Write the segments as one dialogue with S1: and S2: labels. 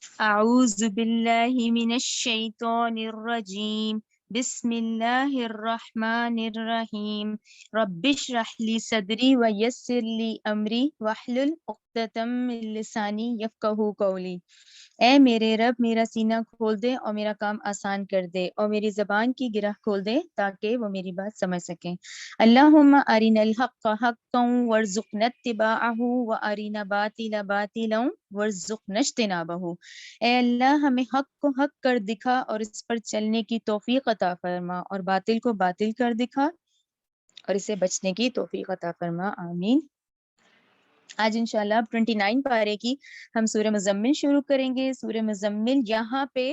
S1: اعوذ باللہ من الشیطان الرجیم، بسم اللہ الرحمن الرحیم، رب اشرح لی صدری ویسر لی امری واحلل عقدۃ من لسانی یفقہوا قولی۔ اے میرے رب، میرا سینہ کھول دے اور میرا کام آسان کر دے، اور میری زبان کی گرہ کھول دے تاکہ وہ میری بات سمجھ سکیں۔ اللہم ارنا الحق حقا وارزقنا اتباعہ وارنا باطلا باطلا وارزقنا اجتنابہ۔ اے اللہ، ہمیں حق کو حق کر دکھا اور اس پر چلنے کی توفیق عطا فرما، اور باطل کو باطل کر دکھا اور اسے بچنے کی توفیق عطا فرما، آمین۔ آج انشاءاللہ 29 پارے کی ہم سورہ مزمل شروع کریں گے۔ سورہ مزمل، یہاں پہ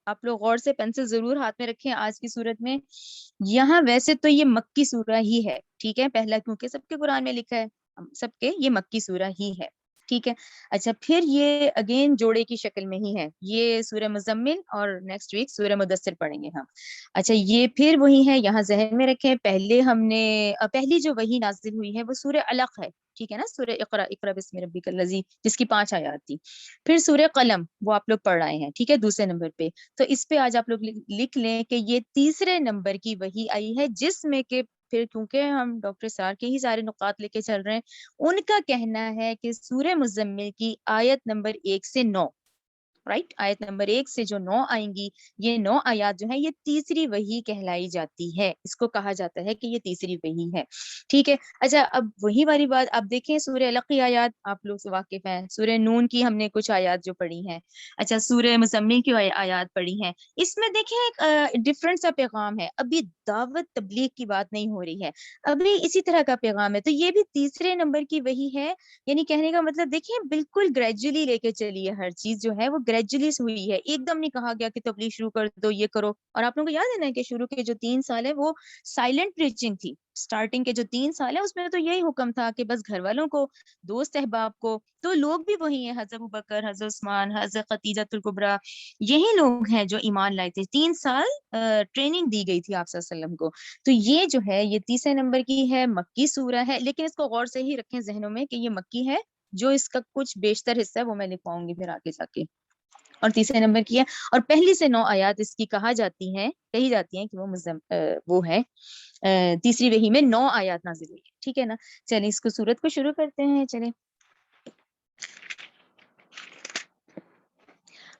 S1: آپ لوگ غور سے پنسل ضرور ہاتھ میں رکھیں آج کی صورت میں۔ یہاں ویسے تو یہ مکی سورہ ہی ہے، ٹھیک ہے، پہلا کیونکہ سب کے قرآن میں لکھا ہے، سب کے یہ مکی سورہ ہی ہے، ٹھیک ہے۔ اچھا، پھر یہ اگین جوڑے کی شکل میں ہی ہے، یہ سورہ مزمل اور نیکسٹ ویک سورہ مدثر پڑھیں گے ہم۔ اچھا، یہ پھر وہی ہے، یہاں ذہن میں رکھیں، پہلے ہم نے پہلی جو وحی نازل ہوئی ہے وہ سورہ علق ہے، ٹھیک ہے نا، سورہ اقرا، اقرا بسم ربک الذی، جس کی 5 آیات تھی۔ پھر سورہ قلم، وہ آپ لوگ پڑھ رہے ہیں، ٹھیک ہے، دوسرے نمبر پہ۔ تو اس پہ آج آپ لوگ لکھ لیں کہ یہ تیسرے نمبر کی وحی آئی ہے، جس میں کہ پھر کیونکہ ہم ڈاکٹر سار کے ہی سارے نقاط لے کے چل رہے ہیں، ان کا کہنا ہے کہ سورہ مزمل کی آیت نمبر 1 سے 9، رائٹ، آیت نمبر 1 سے جو 9 آئیں گی، یہ 9 آیات جو ہیں یہ تیسری وحی کہلائی جاتی ہے، اس کو کہا جاتا ہے کہ یہ تیسری وحی ہے، ٹھیک ہے۔ اچھا، اب وہی والی بات آپ دیکھیں، سورہ علق کی آیات آپ لوگ سے واقف ہیں، سورہ نون کی ہم نے کچھ آیات جو پڑھی ہیں، اچھا سورہ مزمل کی آیات پڑھی ہیں، اس میں دیکھیں ایک ڈفرنٹ سا پیغام ہے، ابھی دعوت تبلیغ کی بات نہیں ہو رہی ہے، ابھی اسی طرح کا پیغام ہے، تو یہ بھی تیسرے نمبر کی وحی ہے، یعنی کہنے کا مطلب دیکھیں بالکل گریجولی لے کے چلیے، ہر چیز جو ہے وہ گریجولی ہوئی ہے، ایک دم نہیں کہا گیا کہ تبلیغ شروع کر دو، یہ کرو۔ اور آپ لوگوں کو یاد ہے نا کہ شروع کے جو 3 سال ہے وہ سائلنٹ پریچنگ تھی، سٹارٹنگ کے جو 3 سال ہے اس میں تو یہی حکم تھا کہ بس گھر والوں کو، دوست احباب کو، تو لوگ بھی وہی ہیں، حضرت ابوبکر، حضرت عثمان، حضرت خدیجہ الکبریٰ، یہی لوگ ہیں جو ایمان لائے تھے، 3 سال ٹریننگ دی گئی تھی آپ صلی اللہ علیہ وسلم کو۔ تو یہ جو ہے یہ تیسرے نمبر کی ہے، مکی سورہ ہے، لیکن اس کو غور سے ہی رکھیں ذہنوں میں کہ یہ مکی ہے، جو اس کا کچھ بیشتر حصہ ہے وہ میں لکھواؤں گی پھر آگے جا کے، اور تیسرے نمبر کی ہے، اور پہلی سے 9 آیات اس کی کہی جاتی ہیں کہ وہ ہے تیسری وحی میں 9 آیات نازل ہوئی ہے، ٹھیک ہے نا۔ چلیں اس کو سورت کو شروع کرتے ہیں، چلیں۔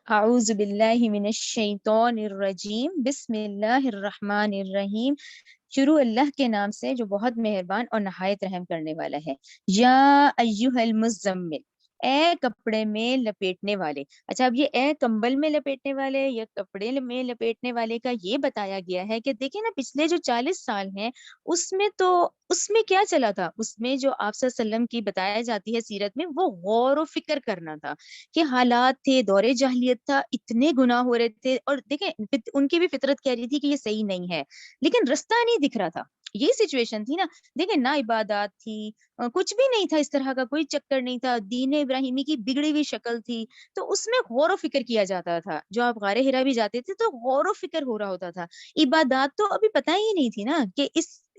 S1: اعوذ باللہ من الشیطان الرجیم، بسم اللہ الرحمن الرحیم، شروع اللہ کے نام سے جو بہت مہربان اور نہایت رحم کرنے والا ہے۔ یا ایھا المزمل، اے کپڑے میں لپیٹنے والے۔ اچھا، اب یہ اے کمبل میں لپیٹنے والے یا کپڑے میں لپیٹنے والے کا یہ بتایا گیا ہے کہ دیکھیں نا، پچھلے جو 40 سال ہیں اس میں کیا چلا تھا، اس میں جو آپ صلی اللہ علیہ وسلم کی بتایا جاتی ہے سیرت میں، وہ غور و فکر کرنا تھا کہ حالات تھے، دور جاہلیت تھا، اتنے گناہ ہو رہے تھے، اور دیکھیں ان کی بھی فطرت کہہ رہی تھی کہ یہ صحیح نہیں ہے، لیکن رستہ نہیں دکھ رہا تھا، یہی سچویشن تھی نا۔ دیکھیں، نہ عبادات تھی، کچھ بھی نہیں تھا، اس طرح کا کوئی چکر نہیں تھا، دین ابراہیمی کی بگڑی ہوئی شکل تھی، تو اس میں غور و فکر کیا جاتا تھا، جو آپ غار ہرا بھی جاتے تھے تو غور و فکر ہو رہا ہوتا تھا، عبادات تو ابھی پتہ ہی نہیں تھی نا کہ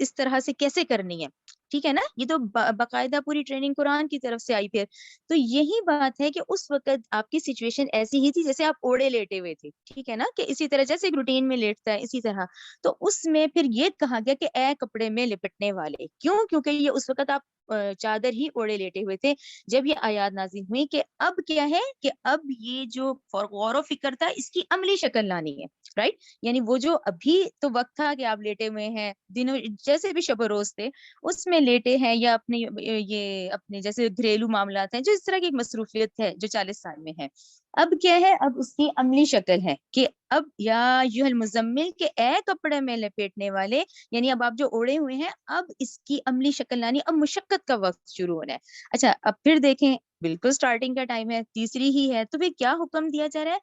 S1: اس طرح سے کیسے کرنی ہے، ٹھیک ہے نا، یہ تو باقاعدہ پوری ٹریننگ قرآن کی طرف سے آئی پھر، تو یہی بات ہے کہ اس وقت آپ کی سچویشن ایسی ہی تھی جیسے آپ اوڑے لیٹے ہوئے تھے، ٹھیک ہے نا، کہ اسی طرح جیسے ایک روٹین میں لیٹتا ہے اسی طرح، تو اس میں پھر یہ کہا گیا کہ اے کپڑے میں لپٹنے والے، کیوں؟ کیونکہ یہ اس وقت آپ چادر ہی اوڑے لیٹے ہوئے تھے جب یہ آیات نازل ہوئی کہ اب کیا ہے کہ اب یہ جو غور و فکر تھا اس کی عملی شکل لانی ہے، رائٹ، یعنی وہ جو ابھی تو وقت تھا کہ آپ لیٹے ہوئے ہیں دنوں جیسے بھی شب و روز تھے اس میں لیٹے ہیں، یا اپنے جیسے گھریلو معاملات ہیں، جو اس طرح کی ایک مصروفیت ہے جو 40 سال میں ہے، اب کیا ہے، اب اس کی عملی شکل ہے کہ اب یا ایھا المزمل، کہ اے کپڑے میں لپیٹنے والے، یعنی اب آپ جو اوڑے ہوئے ہیں اب اس کی عملی شکل لانی، اب مشقت کا وقت شروع ہونا ہے۔ اچھا، اب پھر دیکھیں بالکل سٹارٹنگ کا ٹائم ہے، تیسری ہی ہے، تو پھر کیا حکم دیا جا رہا ہے؟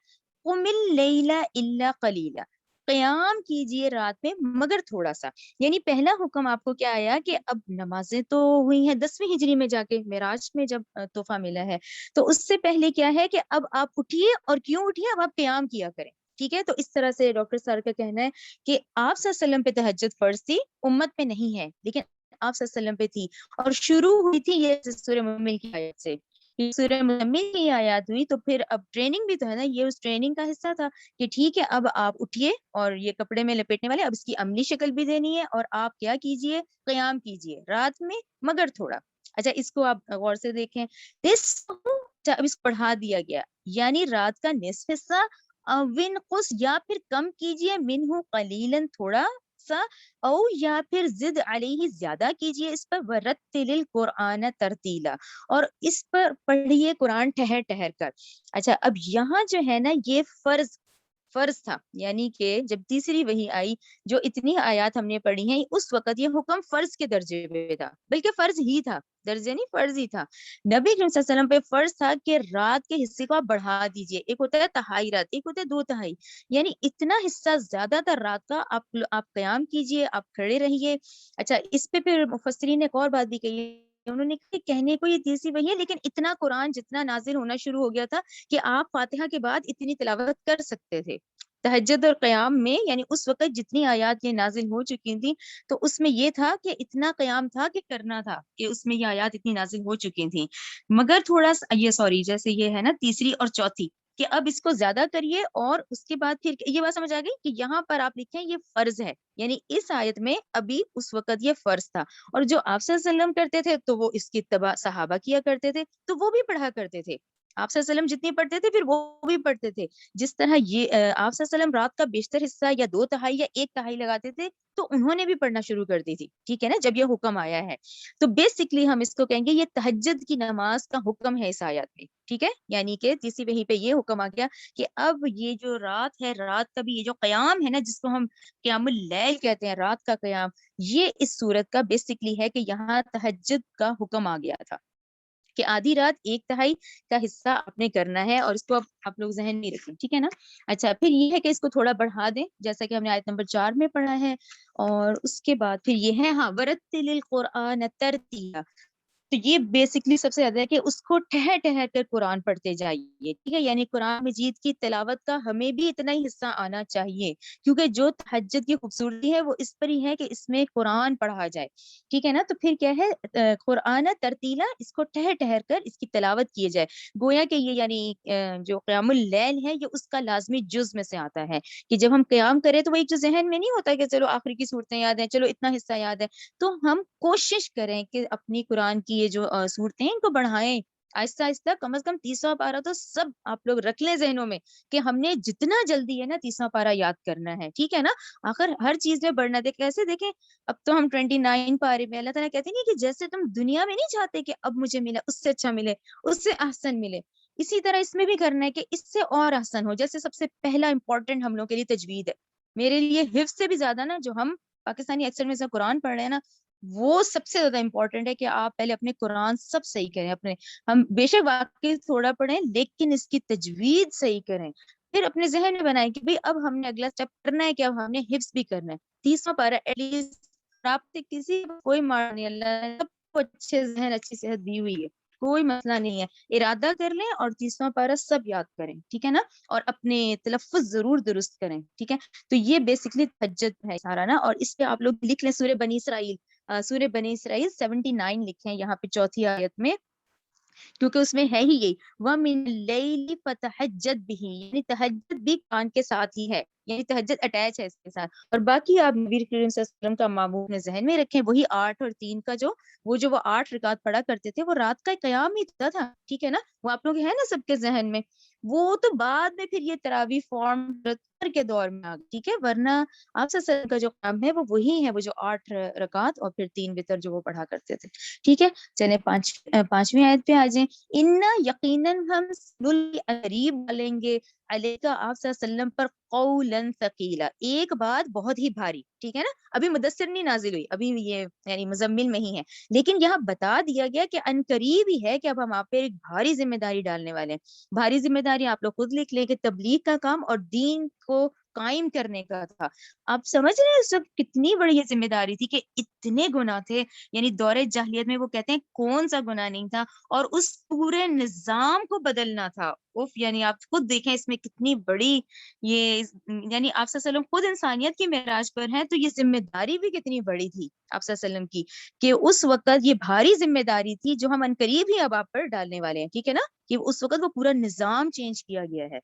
S1: قم اللیل الا قلیلا، قیام کیجئے رات میں مگر تھوڑا سا، یعنی پہلا حکم آپ کو کیا آیا کہ اب نمازیں تو ہوئی ہیں 10ویں ہجری میں جا کے معراج میں جب تحفہ ملا ہے، تو اس سے پہلے کیا ہے کہ اب آپ اٹھیے، اور کیوں اٹھیے؟ اب آپ قیام کیا کریں، ٹھیک ہے۔ تو اس طرح سے ڈاکٹر سر کا کہنا ہے کہ آپ صلی اللہ علیہ وسلم پہ تہجد فرض تھی، امت پہ نہیں ہے، لیکن آپ صلی اللہ علیہ وسلم پہ تھی، اور شروع ہوئی تھی یہ سورہ مؤمن کی آیت سے، کہ سورہ مزمل کی آیات ہوئی تو پھر اب ٹریننگ بھی تو ہے نا، یہ اس ٹریننگ کا حصہ تھا کہ ٹھیک ہے اب آپ اٹھیے اور یہ کپڑے میں لپیٹنے والے، اب اس کی عملی شکل بھی دینی ہے اور آپ کیا کیجئے، قیام کیجئے رات میں مگر تھوڑا. اچھا اس کو آپ غور سے دیکھیں، اب اس کو بڑھا دیا گیا، یعنی رات کا نصف حصہ، ونقص یا پھر کم کیجئے، منہ قلیلاً تھوڑا سا، او یا پھر زد علیہ زیادہ کیجئے اس پر، ورتل القرآن ترتیلا، اور اس پر پڑھیے قرآن ٹھہر ٹھہر کر. اچھا اب یہاں جو ہے نا یہ فرض تھا، یعنی کہ جب تیسری وحی آئی، جو اتنی آیات ہم نے پڑھی ہیں، اس وقت یہ حکم فرض کے درجے پہ تھا، بلکہ فرض ہی تھا، درجے نہیں فرض ہی تھا. نبی کریم صلی اللہ علیہ وسلم پہ فرض تھا کہ رات کے حصے کو آپ بڑھا دیجئے، ایک ہوتا ہے تہائی رات، ایک ہوتا ہے دو تہائی، یعنی اتنا حصہ زیادہ تر رات کا آپ قیام کیجئے، آپ کھڑے رہیے. اچھا اس پہ پھر مفسرین نے ایک اور بات بھی کہی، انہوں نے کہ کہنے کو یہ تیسری وحی ہے لیکن اتنا قرآن جتنا نازل ہونا شروع ہو گیا تھا کہ آپ فاتحہ کے بعد اتنی تلاوت کر سکتے تھے تہجد اور قیام میں، یعنی اس وقت جتنی آیات یہ نازل ہو چکی تھیں تو اس میں یہ تھا کہ اتنا قیام تھا کہ کرنا تھا، کہ اس میں یہ آیات اتنی نازل ہو چکی تھیں. مگر تھوڑا سا یہ جیسے یہ ہے نا تیسری اور چوتھی، کہ اب اس کو زیادہ کریے، اور اس کے بعد پھر یہ بات سمجھ آ گئی کہ یہاں پر آپ لکھیں یہ فرض ہے، یعنی اس آیت میں ابھی اس وقت یہ فرض تھا، اور جو آپ صلی اللہ علیہ وسلم کرتے تھے تو وہ اس کی اتباع صحابہ کیا کرتے تھے، تو وہ بھی پڑھا کرتے تھے. آپ صلی اللہ علیہ وسلم جتنی پڑھتے تھے پھر وہ بھی پڑھتے تھے. جس طرح یہ آپ صلی اللہ علیہ وسلم رات کا بیشتر حصہ یا دو تہائی یا ایک تہائی لگاتے تھے تو انہوں نے بھی پڑھنا شروع کر دی تھی، ٹھیک ہے نا، جب یہ حکم آیا ہے. تو بیسکلی ہم اس کو کہیں گے یہ تہجد کی نماز کا حکم ہے اس آیات میں، ٹھیک ہے، یعنی کہ تیسری وحی پہ یہ حکم آ گیا کہ اب یہ جو رات ہے، رات کا بھی یہ جو قیام ہے نا جس کو ہم قیام اللیل کہتے ہیں، رات کا قیام، یہ اس صورت کا بیسکلی ہے کہ یہاں تہجد کا حکم آ گیا تھا کہ آدھی رات ایک تہائی کا حصہ آپ نے کرنا ہے، اور اس کو آپ لوگ ذہن میں رکھیں، ٹھیک ہے نا. اچھا پھر یہ ہے کہ اس کو تھوڑا بڑھا دیں جیسا کہ ہم نے آیت نمبر 4 میں پڑھا ہے، اور اس کے بعد پھر یہ ہے ہاں ورتل القرآن ترتیلا، تو یہ بیسکلی سب سے زیادہ ہے کہ اس کو ٹھہر ٹھہر کر قرآن پڑھتے جائیے، ٹھیک ہے، یعنی قرآن مجید کی تلاوت کا ہمیں بھی اتنا ہی حصہ آنا چاہیے، کیونکہ جو تہجد کی خوبصورتی ہے وہ اس پر ہی ہے کہ اس میں قرآن پڑھا جائے، ٹھیک ہے نا. تو پھر کیا ہے قرآن ترتیلا، اس کو ٹھہر ٹھہر کر اس کی تلاوت کیے جائے، گویا کہ یہ یعنی جو قیام اللیل ہے یہ اس کا لازمی جز میں سے آتا ہے کہ جب ہم قیام کریں تو وہ ایک جو ذہن میں نہیں ہوتا کہ چلو آخری کی صورتیں یاد ہیں، چلو اتنا حصہ یاد ہے، تو ہم کوشش کریں کہ اپنی قرآن کی یہ جو صورتیں ہیں ان کو بڑھائیں آہستہ آہستہ، کم از کم 30واں پارہ تو سب آپ لوگ رکھ لیں ذہنوں میں کہ ہم نے جتنا جلدی ہے نا 30واں پارہ یاد کرنا ہے، ٹھیک ہے نا. آخر ہر چیز میں بڑھنا دے، کیسے دیکھیں اب تو ہم 29 پارے میں، اللہ تعالیٰ کہتے ہیں کہ جیسے تم دنیا میں نہیں چاہتے کہ اب مجھے ملا اس سے اچھا ملے، اس سے احسن ملے، اسی طرح اس میں بھی کرنا ہے کہ اس سے اور احسن ہو. جیسے سب سے پہلا امپورٹنٹ ہم لوگ کے لیے تجوید ہے، میرے لیے حفظ سے بھی زیادہ نا جو ہم پاکستانی اکثر میں سے قرآن پڑھ رہے ہیں نا، وہ سب سے زیادہ امپورٹنٹ ہے کہ آپ پہلے اپنے قرآن سب صحیح کریں، اپنے ہم بے شک واقعی تھوڑا پڑھیں لیکن اس کی تجوید صحیح کریں، پھر اپنے ذہن میں بنائیں کہ بھئی اب ہم نے اگلا اسٹیپ کرنا ہے کہ اب ہم نے حفظ بھی کرنا ہے. 30واں پارہ ایٹ لیسٹ آپ سے کسی کوئی مار نہیں، اللہ نے سب کو اچھے ذہن اچھی صحت دی ہوئی ہے، کوئی مسئلہ نہیں ہے، ارادہ کر لیں اور 30واں پارہ سب یاد کریں، ٹھیک ہے نا، اور اپنے تلفظ ضرور درست کریں، ٹھیک ہے. تو یہ بیسکلی تہجد ہے سارا نا، اور اس پہ آپ لوگ لکھ لیں سورہ بنی اسرائیل، سورہ بنی اسرائیل 79 لکھیں یہاں پہ چوتھی آیت میں، کیونکہ اس میں ہے ہی یہی وَمِنَ اللَّيْلِ فَتَہَجَّدْ بِهِ، یعنی تہجد بھی قرآن کے ساتھ ہی ہے، یعنی تہجد اٹیچ ہے اس کے ساتھ. اور باقی آپ نبی کریم صلی اللہ علیہ وسلم کا معمول اپنے ذہن میں رکھیں، وہی 8 اور 3 کا جو وہ 8 رکعت پڑھا کرتے تھے وہ رات کا قیام ہی تھا، ٹھیک ہے نا، وہ آپ لوگ ہے نا سب کے ذہن میں. وہ تو بعد میں پھر یہ تراویح فارم کے دور میں آ گئی، ٹھیک ہے، ورنہ آپ صلی اللہ علیہ وسلم کا جو قیام ہے وہ وہی ہے، وہ جو 8 رکعت اور پھر 3 وتر جو وہ پڑھا کرتے تھے، ٹھیک ہے. چلیں 5ویں آیت پہ آ جائیں. یقیناً ہم قریب ڈالیں گے علیکہ آپ صلی اللہ علیہ وسلم پر قولاً ثقیلا، ایک بات بہت ہی بھاری، ٹھیک ہے نا. ابھی مدثر نہیں نازل ہوئی، ابھی یہ یعنی مزمل میں ہی ہے، لیکن یہاں بتا دیا گیا کہ ان قریب ہی ہے کہ اب ہم آپ پہ ایک بھاری ذمہ داری ڈالنے والے ہیں. بھاری ذمہ داری آپ لوگ خود لکھ لیں کہ تبلیغ کا کام اور دین کو قائم کرنے کا تھا. آپ سمجھ رہے ہیں اس وقت کتنی بڑی یہ ذمہ داری تھی کہ اتنے گناہ تھے. یعنی دور جاہلیت میں وہ کہتے ہیں کون سا گناہ نہیں تھا, اور اس پورے نظام کو بدلنا تھا. یعنی آپ خود دیکھیں اس میں کتنی بڑی یہ, یعنی آپ صلی اللہ علیہ وسلم خود انسانیت کی معراج پر ہیں, تو یہ ذمہ داری بھی کتنی بڑی تھی آپ صلی اللہ علیہ وسلم کی, کہ اس وقت یہ بھاری ذمہ داری تھی جو ہم عنقریب ہی اب آپ پر ڈالنے والے ہیں. ٹھیک ہے نا, کہ اس وقت وہ پورا نظام چینج کیا گیا ہے.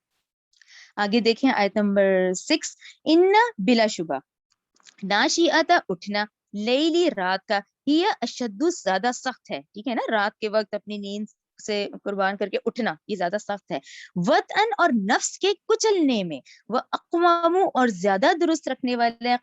S1: آگے دیکھیں آیت نمبر 6, ان بلا شبہ ناشیاتا اٹھنا, لیلی رات کا, یہ اشد زیادہ سخت ہے. ٹھیک ہے نا, رات کے وقت اپنی نیند سے قربان کر کے اٹھنا یہ زیادہ سخت ہے. وطن اور نفس کے کچلنے میں, وہ اقوام اور زیادہ درست رکھنے والے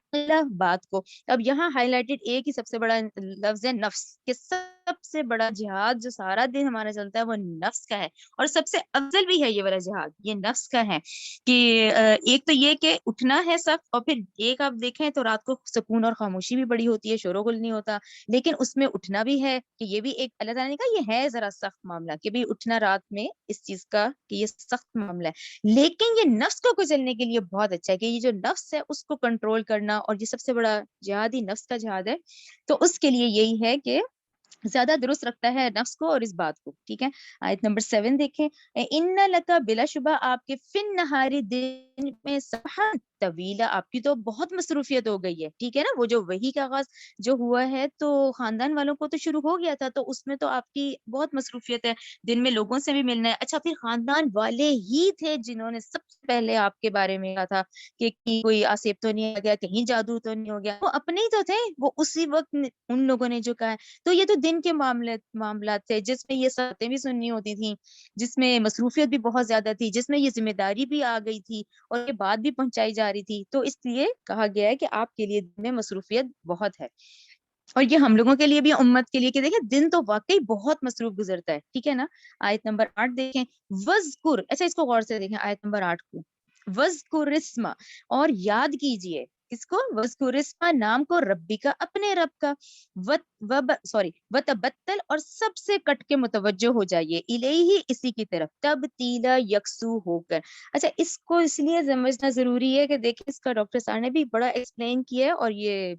S1: بات کو. اب یہاں ہائی لائٹڈ ایک ہی سب سے بڑا لفظ ہے نفس, کہ سب سے بڑا جہاد جو سارا دن ہمارا چلتا ہے وہ نفس کا ہے, اور سب سے افضل بھی ہے یہ والا جہاد, یہ نفس کا ہے. کہ ایک تو یہ کہ اٹھنا ہے سخت, اور پھر ایک آپ دیکھیں تو رات کو سکون اور خاموشی بھی بڑی ہوتی ہے, شور و غل نہیں ہوتا, لیکن اس میں اٹھنا بھی ہے کہ یہ بھی ایک اللہ تعالیٰ نے کہا یہ ہے ذرا سخت معاملہ, کہ بھی اٹھنا رات میں اس چیز کا کہ یہ سخت معاملہ ہے. لیکن یہ نفس کو کچلنے کے لیے بہت اچھا ہے, کہ یہ جو نفس ہے اس کو کنٹرول کرنا, اور یہ سب سے بڑا جہاد ہی نفس کا جہاد ہے. تو اس کے لیے یہی ہے کہ زیادہ درست رکھتا ہے نفس کو اور اس بات کو. ٹھیک ہے, آیت نمبر 7 دیکھیں, ان لکا بلا شبہ آپ کے فن نہاری دن میں سبحان طویلا, آپ کی تو بہت مصروفیت ہو گئی ہے. ٹھیک ہے نا, وہ جو وحی کا آغاز جو ہوا ہے تو خاندان والوں کو تو شروع ہو گیا تھا, تو اس میں تو آپ کی بہت مصروفیت ہے, دن میں لوگوں سے بھی ملنا ہے. اچھا, پھر خاندان والے ہی تھے جنہوں نے سب سے پہلے آپ کے بارے میں کہا تھا کہ کوئی آسیب تو نہیں آ گیا, کہیں جادو تو نہیں ہو گیا, وہ اپنے ہی تو تھے, وہ اسی وقت ان لوگوں نے جو کہا ہے. تو یہ تو دن کے معاملات تھے جس میں یہ باتیں بھی سننی ہوتی تھیں, جس میں مصروفیت بھی بہت زیادہ تھی, جس میں یہ ذمہ داری بھی آ گئی تھی, اور یہ بات بھی پہنچائی جا رہی تھی. تو اس لیے کہا گیا ہے کہ آپ کے لیے دن میں مصروفیت بہت ہے, اور یہ ہم لوگوں کے لیے بھی, امت کے لیے, کہ دیکھیں دن تو واقعی بہت مصروف گزرتا ہے. ٹھیک ہے نا, آیت نمبر 8 دیکھیں, وذکر, اچھا اس کو غور سے دیکھیں آیت نمبر 8 کو, وذکر اسما, اور یاد کیجئے اس کو, وذکر اسما, نام کو, ربی کا, اپنے رب کا, وتبتل, اور سب سے کٹ کے متوجہ ہو جائیے, الیہ, اسی کی طرف, تبتیلا, یکسو ہو کر. اچھا, اس کو اس لیے سمجھنا ضروری ہے کہ دیکھیں اس کا ڈاکٹر صاحب نے بھی بڑا ایکسپلین کیا ہے, اور یہ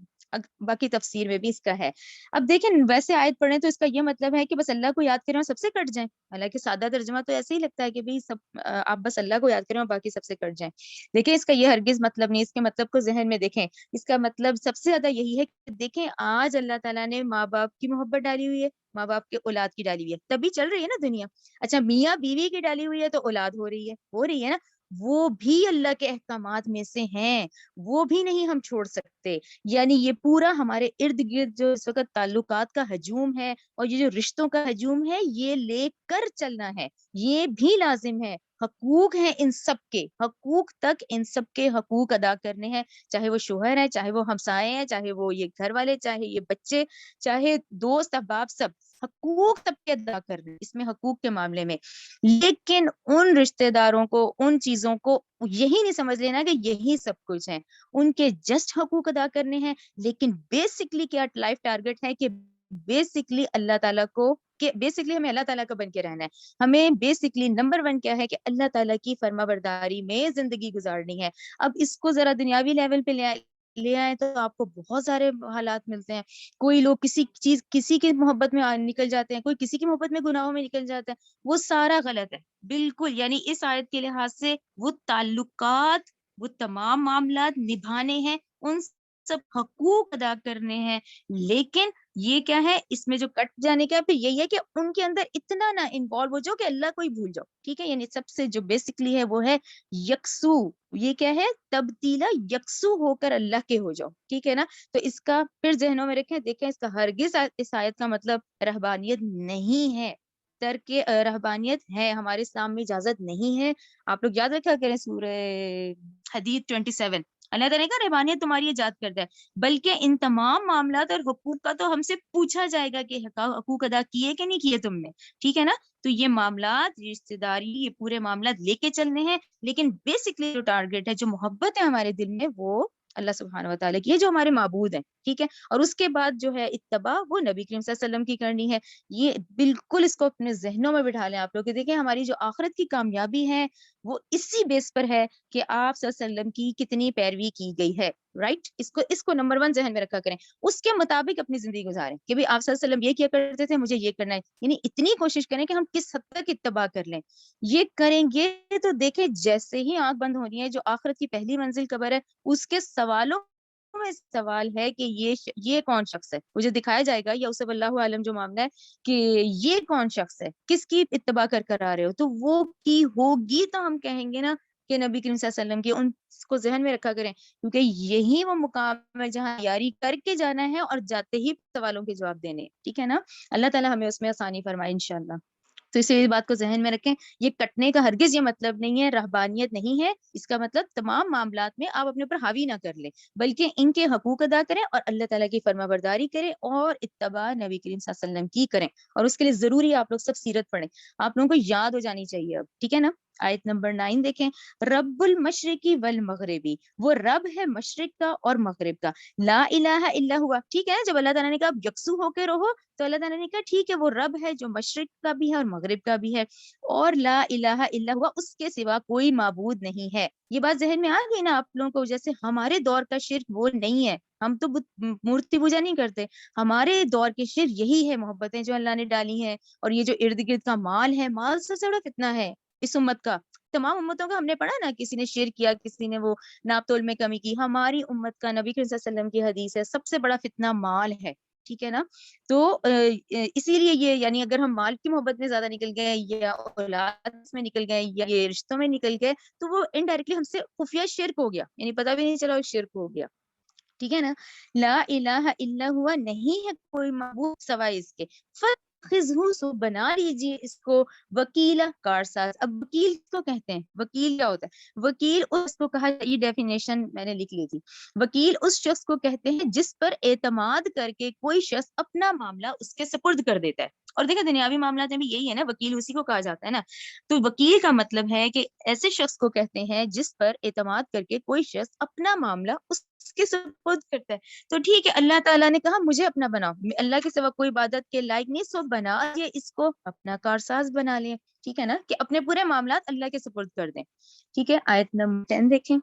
S1: باقی تفسیر میں بھی اس کا ہے. اب دیکھیں ویسے آیت پڑھیں تو اس کا یہ مطلب ہے کہ بس اللہ کو یاد کریں اور سب سے کٹ جائیں. حالانکہ سادہ ترجمہ تو ایسے ہی لگتا ہے کہ بھئی سب آپ بس اللہ کو یاد کریں اور باقی سب سے کٹ جائیں. دیکھیں اس کا یہ ہرگز مطلب نہیں, اس کے مطلب کو ذہن میں دیکھیں. اس کا مطلب سب سے زیادہ یہی ہے کہ دیکھیں آج اللہ تعالیٰ نے ماں باپ کی محبت ڈالی ہوئی ہے, ماں باپ کے اولاد کی ڈالی ہوئی ہے, تبھی چل رہی ہے نا دنیا. اچھا, میاں بیوی کی ڈالی ہوئی ہے تو اولاد ہو رہی ہے نا, وہ بھی اللہ کے احکامات میں سے ہیں, وہ بھی نہیں ہم چھوڑ سکتے. یعنی یہ پورا ہمارے ارد گرد جو اس وقت تعلقات کا ہجوم ہے, اور یہ جو رشتوں کا ہجوم ہے, یہ لے کر چلنا ہے, یہ بھی لازم ہے. حقوق ہیں ان سب کے, حقوق تک ان سب کے حقوق ادا کرنے ہیں, چاہے وہ شوہر ہے, چاہے وہ ہمسائے ہیں, چاہے وہ یہ گھر والے, چاہے یہ بچے, چاہے دوست احباب, سب حقوق سب کے ادا کرنے اس میں, حقوق کے معاملے میں. لیکن ان رشتہ داروں کو, ان چیزوں کو یہی نہیں سمجھ لینا کہ یہی سب کچھ ہے, ان کے جسٹ حقوق ادا کرنے ہیں. لیکن بیسکلی کیا لائف ٹارگٹ ہے کہ بیسکلی اللہ تعالیٰ کو, کہ بیسکلی ہمیں اللہ تعالیٰ کا بن کے رہنا ہے. ہمیں بیسکلی نمبر 1 کیا ہے کہ اللہ تعالیٰ کی فرما برداری میں زندگی گزارنی ہے. اب اس کو ذرا دنیاوی لیول پہ لے آئے تو آپ کو بہت سارے حالات ملتے ہیں. کوئی لوگ کسی کی محبت میں نکل جاتے ہیں, کوئی کسی کی محبت میں گناہوں میں نکل جاتا ہے, وہ سارا غلط ہے بالکل. یعنی اس آیت کے لحاظ سے وہ تعلقات, وہ تمام معاملات نبھانے ہیں, ان سب حقوق ادا کرنے ہیں. لیکن یہ کیا ہے, اس میں جو کٹ جانے کا پھر یہی ہے کہ ان کے اندر اتنا نہ انوالو ہو جاؤ کہ اللہ کو ہی بھول جاؤ. ٹھیک ہے, یعنی سب سے جو بیسکلی ہے وہ ہے یکسو. یہ کیا ہے, تبدیلا, یکسو ہو کر اللہ کے ہو جاؤ. ٹھیک ہے نا, تو اس کا پھر ذہنوں میں رکھیں. دیکھیں اس کا ہرگز اس آیت کا مطلب رہبانیت نہیں ہے, ترک رہبانیت ہے, ہمارے اسلام میں اجازت نہیں ہے. آپ لوگ یاد رکھا کریں سورہ حدید 27, اللہ تعالیٰ کا رہبانیت تمہاری ایجاد کرتا ہے, بلکہ ان تمام معاملات اور حقوق کا تو ہم سے پوچھا جائے گا کہ حقوق ادا کیے کہ نہیں کیے تم نے. ٹھیک ہے نا, تو یہ معاملات, رشتہ داری, یہ پورے معاملات لے کے چلنے ہیں. لیکن بیسکلی جو ٹارگیٹ ہے, جو محبت ہے ہمارے دل میں, وہ اللہ سبحانہ و تعالیٰ کی ہے, جو ہمارے معبود ہیں. ٹھیک ہے. اور اس کے بعد جو ہے اتباع وہ نبی کریم صلی اللہ علیہ وسلم کی کرنی ہے. یہ بالکل اس کو اپنے ذہنوں میں بٹھا لیں آپ لوگ کہ دیکھیں ہماری جو آخرت کی کامیابی ہے وہ اسی بیس پر ہے کہ آپ صلی اللہ علیہ وسلم کی کتنی پیروی کی گئی ہے. رائٹ, اس کو نمبر 1 ذہن میں رکھا کریں, اس کے مطابق اپنی زندگی گزاریں کہ بھی آپ صلی اللہ علیہ وسلم یہ کیا کرتے تھے, مجھے یہ کرنا ہے. یعنی اتنی کوشش کریں کہ ہم کس حد تک اتباع کر لیں. یہ کریں گے تو دیکھیں جیسے ہی آنکھ بند ہونی ہے, جو آخرت کی پہلی منزل قبر ہے, اس کے سوالوں میں سوال ہے کہ یہ کون شخص ہے, مجھے دکھایا جائے گا یا اسے واللہ عالم جو معاملہ ہے کہ یہ کون شخص ہے, کس کی اتباع کر آ رہے ہو, تو وہ کی ہوگی تو ہم کہیں گے نا کہ نبی کریم صلی اللہ علیہ وسلم کی. ان کو ذہن میں رکھا کریں کیونکہ یہی وہ مقام ہے جہاں تیاری کر کے جانا ہے اور جاتے ہی سوالوں کے جواب دینے, ٹھیک ہے نا. اللہ تعالیٰ ہمیں اس میں آسانی فرمائے انشاءاللہ. تو اس بات کو ذہن میں رکھیں, یہ کٹنے کا ہرگز یہ مطلب نہیں ہے, رہبانیت نہیں ہے. اس کا مطلب تمام معاملات میں آپ اپنے اوپر حاوی نہ کر لیں بلکہ ان کے حقوق ادا کریں اور اللہ تعالیٰ کی فرما برداری کریں اور اتباع نبی کریم صلی اللہ علیہ وسلم کی کریں. اور اس کے لیے ضروری آپ لوگ سب سیرت پڑھیں, آپ لوگوں کو یاد ہو جانی چاہیے اب, ٹھیک ہے نا. آیت نمبر 9 دیکھیں, رب المشرقی والمغربی, وہ رب ہے مشرق کا اور مغرب کا. لا الہ الا ہوا, ٹھیک ہے. جب اللہ تعالیٰ نے کہا یکسو ہو کے رہو تو اللہ تعالیٰ نے کہا ٹھیک ہے وہ رب ہے جو مشرق کا بھی ہے اور مغرب کا بھی ہے, اور لا الہ الا ہوا, اس کے سوا کوئی معبود نہیں ہے. یہ بات ذہن میں آ گئی نا آپ لوگوں کو. جیسے ہمارے دور کا شرک وہ نہیں ہے, ہم تو مورتی پوجا نہیں کرتے, ہمارے دور کے شرک یہی ہے, محبتیں جو اللہ نے ڈالی ہیں اور یہ جو ارد گرد کا مال ہے, مال سے بڑا فتنہ ہے اس امت کا. تمام امتوں کا ہم نے پڑھا نا, کسی نے شرک کیا, کسی نے وہ ناپ تول میں کمی کی. ہماری امت کا نبی کریم صلی اللہ علیہ وسلم کی حدیث ہے سب سے بڑا فتنہ مال ہے, ٹھیک ہے نا. تو اسی لیے یہ یعنی اگر ہم مال کی محبت میں زیادہ نکل گئے یا اولاد میں نکل گئے یا یہ رشتوں میں نکل گئے تو وہ انڈائریکٹلی ہم سے خفیہ شرک ہو گیا, یعنی پتہ بھی نہیں چلا وہ شرک ہو گیا, ٹھیک ہے نا. لا الہ الا ہوا, نہیں ہے کوئی معبود سوائے اس کے. فَاتَّخِذْهُ, سو بنا لیجیے اس کو وکیلا, کارساز. اب وکیل کو کہتے ہیں, وکیل کیا ہوتا ہے؟ وکیل اس کو کہا, یہ ڈیفینیشن میں نے لکھ لی تھی. وکیل اس شخص کو کہتے ہیں جس پر اعتماد کر کے کوئی شخص اپنا معاملہ اس کے سپرد کر دیتا ہے. اور دیکھیں دنیاوی معاملات میں بھی یہی ہے نا, وکیل اسی کو کہا جاتا ہے نا. تو وکیل کا مطلب ہے کہ ایسے شخص کو کہتے ہیں جس پر اعتماد کر کے کوئی شخص اپنا معاملہ اس کے سپرد کرتا ہے. تو ٹھیک ہے, اللہ تعالیٰ نے کہا مجھے اپنا بناؤ, اللہ کے سوا کوئی عبادت کے لائق نہیں, سو بنا یہ اس کو اپنا کارساز بنا لیں, ٹھیک ہے نا, کہ اپنے پورے معاملات اللہ کے سپرد کر دیں. ٹھیک ہے, آیت نمبر 10 دیکھیں.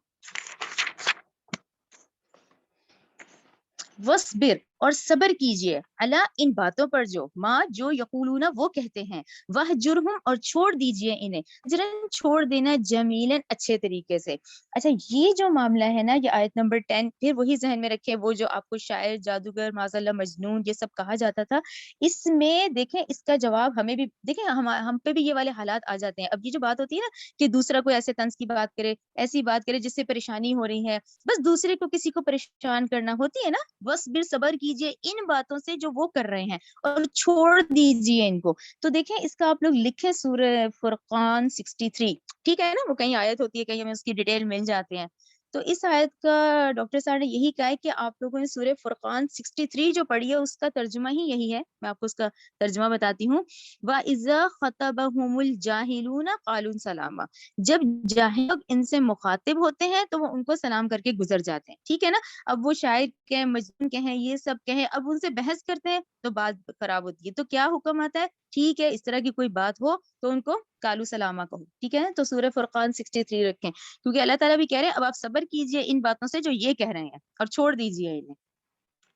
S1: وَاصْبِرْ, اور صبر کیجئے, علی, ان باتوں پر جو یقولون وہ کہتے ہیں, وَاہْجُرْہُمْ, اور چھوڑ دیجئے انہیں, جرن چھوڑ دینا, جمیلاً اچھے طریقے سے. اچھا, یہ جو معاملہ ہے نا, یہ آیت نمبر 10, پھر وہی ذہن میں رکھیں, وہ جو آپ کو شاعر, جادوگر, معاذ اللہ مجنون یہ سب کہا جاتا تھا, اس میں دیکھیں اس کا جواب ہمیں بھی دیکھیں, ہم پہ بھی یہ والے حالات آ جاتے ہیں. اب یہ جو بات ہوتی ہے نا کہ دوسرا کوئی ایسے طنز کی بات کرے, ایسی بات کرے جس سے پریشانی ہو رہی ہے, بس دوسرے کو کسی کو پریشان کرنا ہوتی ہے نا, بس پھر صبر کیجئے ان باتوں سے جو وہ کر رہے ہیں اور چھوڑ دیجئے ان کو. تو دیکھیں اس کا آپ لوگ لکھیں سورہ فرقان 63, ٹھیک ہے نا, وہ کہیں آیت ہوتی ہے, کہیں ہمیں اس کی ڈیٹیل مل جاتے ہیں. تو اس آیت کا ڈاکٹر صاحب نے یہی کہا ہے کہ آپ لوگوں نے سورہ فرقان 63 جو پڑھی ہے اس کا ترجمہ ہی یہی ہے. میں آپ کو اس کا ترجمہ بتاتی ہوں. وَإِذَا خَطَبَهُمُ الْجَاهِلُونَ قَالُوا سَلَامًا, جب جاہل لوگ ان سے مخاطب ہوتے ہیں تو وہ ان کو سلام کر کے گزر جاتے ہیں, ٹھیک ہے نا. اب وہ شاعر کہیں, مجنون کہیں, یہ سب کہیں, اب ان سے بحث کرتے ہیں تو بات خراب ہوتی ہے. تو کیا حکم آتا ہے, ٹھیک ہے اس طرح کی کوئی بات ہو تو ان کو کالو سلامہ کہو, ٹھیک ہے. تو سورہ فرقان 63 رکھیں, کیونکہ اللہ تعالیٰ بھی کہہ رہے ہیں اب آپ صبر کیجئے ان باتوں سے جو یہ کہہ رہے ہیں اور چھوڑ دیجئے انہیں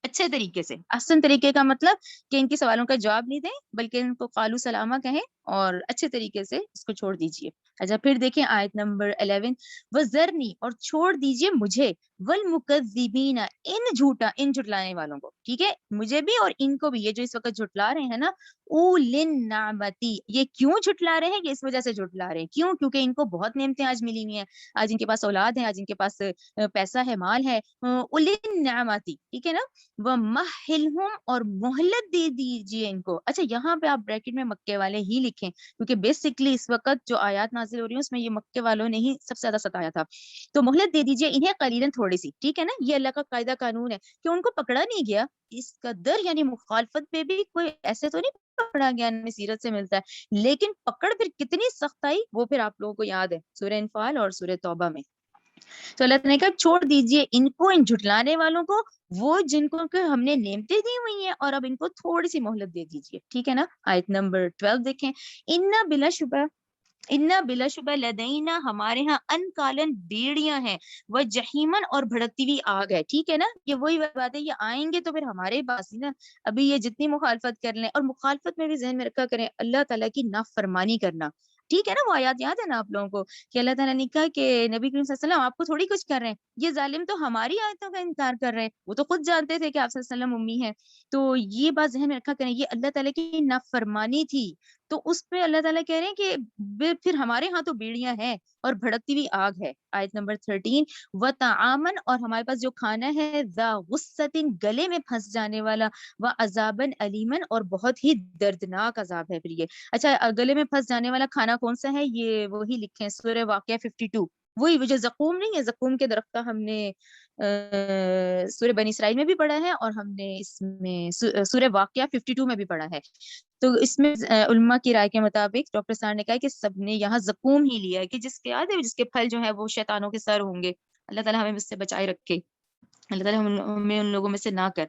S1: اچھے طریقے سے. احسن طریقے کا مطلب کہ ان کے سوالوں کا جواب نہیں دیں بلکہ ان کو قالو سلامہ کہیں اور اچھے طریقے سے اس کو چھوڑ دیجئے. اچھا, پھر دیکھیں آیت نمبر 11, وَذَرْنِي, اور چھوڑ دیجئے مجھے, وَالْمُكَذِّبِينَ, ان جھٹلانے والوں کو, ٹھیک ہے, مجھے بھی اور ان کو بھی, یہ جو اس وقت جھٹلا رہے ہیں نا, اولِ النعمتی, یہ کیوں جھٹلا رہے ہیں, یہ اس وجہ سے جھٹلا رہے ہیں. کیوں؟ کیونکہ ان کو بہت نعمتیں آج ملی ہوئی ہیں, آج ان کے پاس اولاد ہے, آج ان کے پاس پیسہ ہے, مال ہے, اولِ النعمتی, ٹھیک ہے نا. وَمَهِّلْهُمْ, اور مہلت دے دیجئے ان کو. اچھا, یہاں پہ آپ بریکٹ میں مکے والے ہی لکھیں کیونکہ بیسکلی اس وقت جو آیات نازل ہو رہی ہیں اس میں یہ مکے والوں نے ہی سب سے زیادہ ستایا تھا. تو مہلت دے دیجئے انہیں قلیلاً, تھوڑی سی, ٹھیک ہے نا. یہ اللہ کا قاعدہ قانون ہے کہ ان کو پکڑا نہیں گیا اس قدر, یعنی مخالفت پہ بھی کوئی ایسے تو نہیں پکڑا گیا, ہمیں سیرت سے ملتا ہے, لیکن پکڑ پھر کتنی سخت آئی وہ پھر آپ لوگوں کو یاد ہے سورہ انفال اور سورہ توبہ میں. تو اللہ تعالیٰ نے کہا چھوڑ دیجئے ان کو، ان جھٹلانے والوں کو، وہ جن کو کہ ہم نے نعمتیں دی ہوئی ہیں، اور اب ان کو تھوڑی سی مہلت دے دیجئے، ٹھیک ہے نا. آیت نمبر 12 دیکھیں. بلا شبہ لدینا، ہمارے ہاں، ان کالن، بیڑیاں ہیں، وہ جہیمن، اور بھڑکتی ہوئی آگ ہے، ٹھیک ہے نا. یہ وہی بات ہے، یہ آئیں گے تو پھر ہمارے پاس ہی نا. ابھی یہ جتنی مخالفت کر لیں، اور مخالفت میں بھی ذہن میں رکھا کریں اللہ تعالیٰ کی نافرمانی کرنا، ٹھیک ہے نا. وہ آیات یاد ہے نا آپ لوگوں کو کہ اللہ تعالیٰ نے کہا کہ نبی کریم صلی اللہ علیہ وسلم آپ کو تھوڑی کچھ کر رہے ہیں، یہ ظالم تو ہماری آیتوں کا انکار کر رہے ہیں، وہ تو خود جانتے تھے کہ آپ صلی اللہ علیہ وسلم امی ہیں. تو یہ بات ذہن میں رکھا کریں، یہ اللہ تعالیٰ کی نافرمانی تھی. تو اس پہ اللہ تعالیٰ کہہ رہے ہیں کہ پھر ہمارے ہاں تو بیڑیاں ہیں اور بھڑکتی ہوئی آگ ہے. آیت نمبر 13. وَطَعَامًا، اور ہمارے پاس جو کھانا ہے، ذا غصۃ، گلے میں پھنس جانے والا، وَعَذَابًا أَلِيمًا، اور بہت ہی دردناک عذاب ہے پھر یہ. اچھا، گلے میں پھنس جانے والا کھانا کون سا ہے؟ یہ وہی لکھے ہیں سورہ واقعہ 52، وہی وہ جو زقوم نہیں ہے، زقوم کے درخت کا ہم نے سورہ بنی اسرائیل میں بھی پڑھا ہے، اور ہم نے اس میں سورہ واقعہ 52 میں بھی پڑھا ہے. تو اس میں علماء کی رائے کے مطابق ڈاکٹر صاحب نے کہا کہ سب نے یہاں زقوم ہی لیا ہے، کہ جس کے یاد ہے جس کے پھل جو ہے وہ شیطانوں کے سر ہوں گے. اللہ تعالیٰ ہمیں اس سے بچائے رکھے، اللہ تعالیٰ ہمیں ان لوگوں میں سے نہ کر.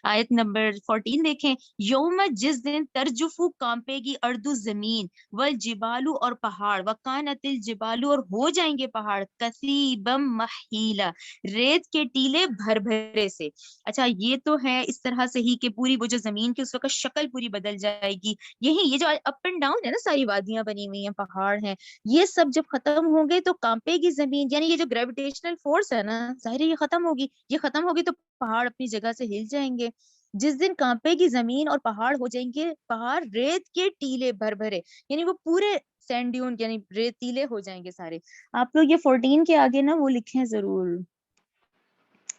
S1: آیت نمبر 14 دیکھیں. یوم، جس دن، ترجفو، کانپے گی، اردو، زمین، والجبالو، اور پہاڑ، وکانت الجبالو، اور ہو جائیں گے پہاڑ، کثیبم محیلا، ریت کے ٹیلے بھر بھرے سے. اچھا، یہ تو ہے اس طرح سے ہی کہ پوری وہ جو زمین کی اس وقت شکل پوری بدل جائے گی. یہ جو اپ اینڈ ڈاؤن ہے نا، ساری وادیاں بنی ہوئی ہیں، پہاڑ ہیں، یہ سب جب ختم ہوں گے تو کانپے گی زمین، یعنی یہ جو گریویٹیشنل فورس ہے نا، ظاہر ہے یہ ختم ہوگی. یہ ختم ہوگی تو پہاڑ اپنی جگہ سے ہل جائیں گے. جس دن کانپے گی زمین اور پہاڑ ہو جائیں گے پہاڑ ریت کے ٹیلے بھر بھرے، یعنی وہ پورے سینڈیون، یعنی ریتیلے ہو جائیں گے سارے. آپ لوگ یہ 14 کے آگے نا وہ لکھیں ضرور.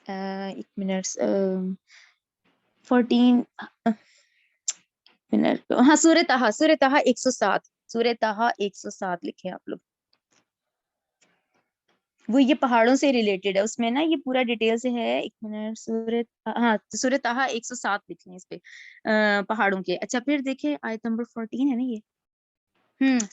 S1: ایک منٹ، 14 منٹ، ہاں، سورہ طٰہٰ 107، سورہ طٰہٰ 107 لکھیں آپ لوگ. وہ یہ پہاڑوں سے ریلیٹڈ ہے، اس میں نا یہ پورا ڈیٹیل سے ہے. ایک منٹ، سورہ طٰہٰ 107 لکھ لیں اس پہ، پہاڑوں کے. اچھا، پھر دیکھیں آیت نمبر 14 ہے نا یہ.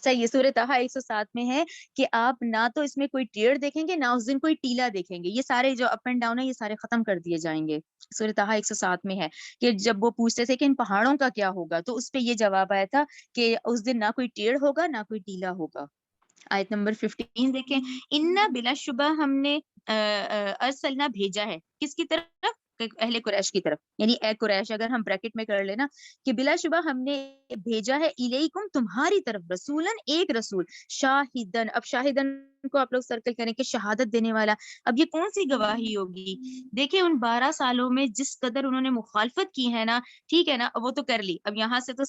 S1: صحیح ہے، سورہ طٰہٰ 107 میں ہے کہ آپ نہ تو اس میں کوئی ٹیڑ دیکھیں گے، نہ اس دن کوئی ٹیلا دیکھیں گے. یہ سارے جو اپ اینڈ ڈاؤن ہے یہ سارے ختم کر دیے جائیں گے. سورہ طٰہٰ 107 میں ہے کہ جب وہ پوچھتے تھے کہ ان پہاڑوں کا کیا ہوگا، تو اس پہ یہ جواب آیا تھا کہ اس دن نہ کوئی ٹیڑ ہوگا نہ کوئی ٹیلا ہوگا. آیت نمبر 15 دیکھیں. انا، بلا شبہ ہم نے ارسلنا، بھیجا ہے، کس کی طرف؟ اہل قریش کی طرف. یعنی اے قریش، اگر ہم بریکٹ میں کر لینا کہ بلا شبہ ہم نے بھیجا ہے الیکم، تمہاری طرف، رسولن، ایک رسول، شاہدن. اب شاہدن کو آپ لوگ سرکل کریں کہ شہادت دینے والا. اب یہ کون سی گواہی ہوگی؟ دیکھیں ان 12 سالوں میں جس قدر انہوں نے مخالفت کی ہے نا، ٹھیک ہے نا، وہ تو کر لی. اب یہاں سے تو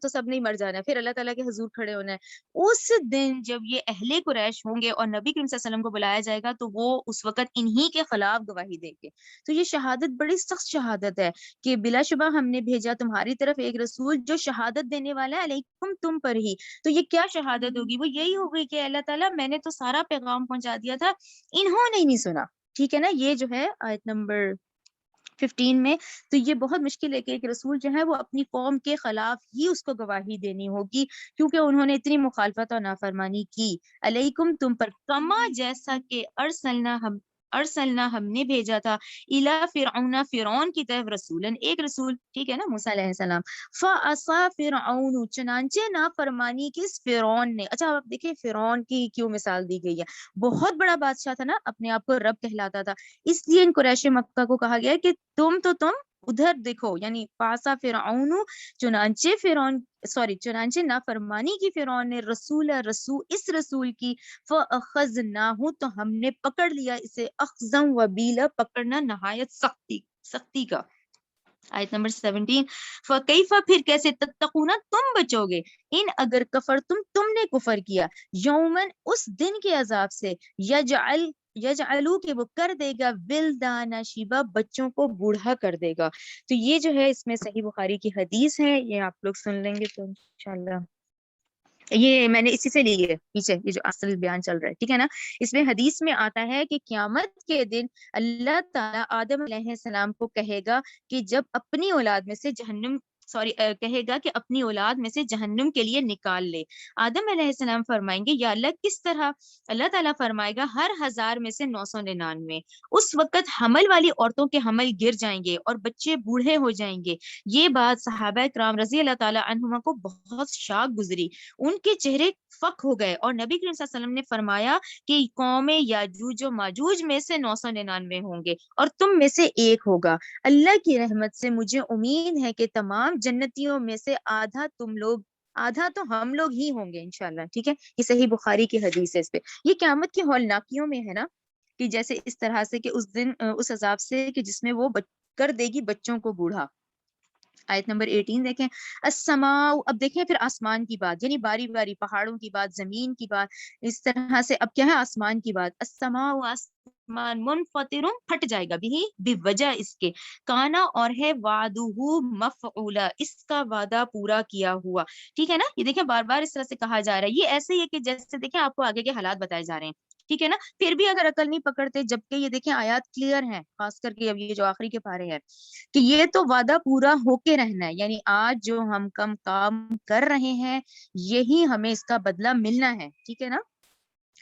S1: سب نہیں مر جانا، پھر اللہ تعالیٰ کے حضور کھڑے ہونا ہے. اس دن جب یہ اہل قریش ہوں گے اور نبی کریم صلی اللہ علیہ وسلم کو بلایا جائے گا تو وہ اس وقت انہی کے خلاف گواہی دیں گے. تو یہ شہادت بڑی سخت شہادت ہے کہ بلا شبہ ہم نے بھیجا تمہاری طرف ایک رسول جو شہادت دینے والا ہے علیکم، تم پر ہی. تو یہ کیا شہادت ہوگی؟ وہ یہی ہوگی کہ اللہ تعالیٰ میں نے تو سارا پیغام پہنچا دیا تھا، انہوں نے نہیں سنا. ٹھیک ہے نا. یہ جو ہے آیت نمبر 15 میں. تو یہ بہت مشکل ہے کہ ایک رسول جو ہے وہ اپنی قوم کے خلاف ہی اس کو گواہی دینی ہوگی، کیونکہ انہوں نے اتنی مخالفت اور نافرمانی کی. علیکم، تم پر، کما، جیسا کہ ارسلنا ہم نے بھیجا تھا، الی فرعون، فرعون کی طرف، رسولن، ایک رسول، ٹھیک ہے نا، موسیٰ علیہ السلام. فعصا فرعون، چنانچہ نافرمانی کی اس فرعون نے. اچھا، آپ دیکھیں فرعون کی کیوں مثال دی گئی ہے. بہت بڑا بادشاہ تھا نا، اپنے آپ کو رب کہلاتا تھا، اس لیے ان قریش مکہ کو کہا گیا کہ تم ادھر دیکھو. یعنی پاسا فرعون، چنانچہ نافرمانی کی فرعون نے، اس رسول کی، فاخذناہ، تو ہم نے پکڑ لیا اسے، اخذا وبیلا، پکڑنا نہایت سختی کا. آیت نمبر 17. فَكَيْفَ، پھر کیسے، تتقون، تم بچو گے، ان اگر کفر تم نے کفر کیا، یومن، اس دن کے عذاب سے، یجعلو، کہ وہ کر دے گا، ولدان شیبا، بچوں کو بوڑھا کر دے گا. تو یہ جو ہے اس میں صحیح بخاری کی حدیث ہے، یہ آپ لوگ سن لیں گے تو انشاءاللہ. یہ میں نے اسی سے لی ہے پیچھے، یہ جو اصل بیان چل رہا ہے، ٹھیک ہے نا. اس میں حدیث میں آتا ہے کہ قیامت کے دن اللہ تعالیٰ آدم علیہ السلام کو کہے گا کہ جب اپنی اولاد میں سے جہنم سوری کہے گا کہ اپنی اولاد میں سے جہنم کے لیے نکال لے. آدم علیہ السلام فرمائیں گے یا اللہ کس طرح؟ اللہ تعالیٰ فرمائے گا ہر 1000 میں سے 999. اس وقت حمل والی عورتوں کے حمل گر جائیں گے اور بچے بوڑھے ہو جائیں گے. یہ بات صحابہ کرام رضی اللہ تعالیٰ عنہما کو بہت شاک گزری. ان کے چہرے فک ہو گئے اور نبی کریم صلی اللہ علیہ وسلم نے فرمایا کہ قوم یاجوج و ماجوج میں سے 999 ہوں گے اور تم میں سے ایک ہوگا. اللہ کی رحمت سے مجھے امید ہے کہ تمام جنتیوں میں سے آدھا تم لوگ، آدھا تو ہم لوگ ہی ہوں گے انشاءاللہ. ٹھیک ہے، یہ صحیح بخاری کی حدیث ہے. اس پہ یہ قیامت کی ہولناکیوں میں ہے نا، کہ جیسے اس طرح سے کہ اس دن اس عذاب سے کہ جس میں وہ کر دے گی بچوں کو بوڑھا. آیت نمبر 18 دیکھیں. السماء، اب دیکھیں پھر آسمان کی بات، یعنی باری باری پہاڑوں کی بات، زمین کی بات، اس طرح سے اب کیا ہے آسمان کی بات. السماء، آسمان، منفطر، پھٹ جائے گا بھی بوجہ اس کے، کانا اور ہے وعدہ مفعولا، اس کا وعدہ پورا کیا ہوا. ٹھیک ہے نا، یہ دیکھیں بار بار اس طرح سے کہا جا رہا ہے. یہ ایسے ہی ہے کہ جیسے دیکھیں آپ کو آگے کے حالات بتائے جا رہے ہیں. ٹھیک ہے نا، پھر بھی اگر عقل نہیں پکڑتے، جبکہ یہ دیکھیں آیات کلیئر ہیں، خاص کر کے اب یہ جو آخری کے پارے ہیں کہ یہ تو وعدہ پورا ہو کے رہنا ہے. یعنی آج جو ہم کم کام کر رہے ہیں یہی ہمیں اس کا بدلہ ملنا ہے. ٹھیک ہے نا.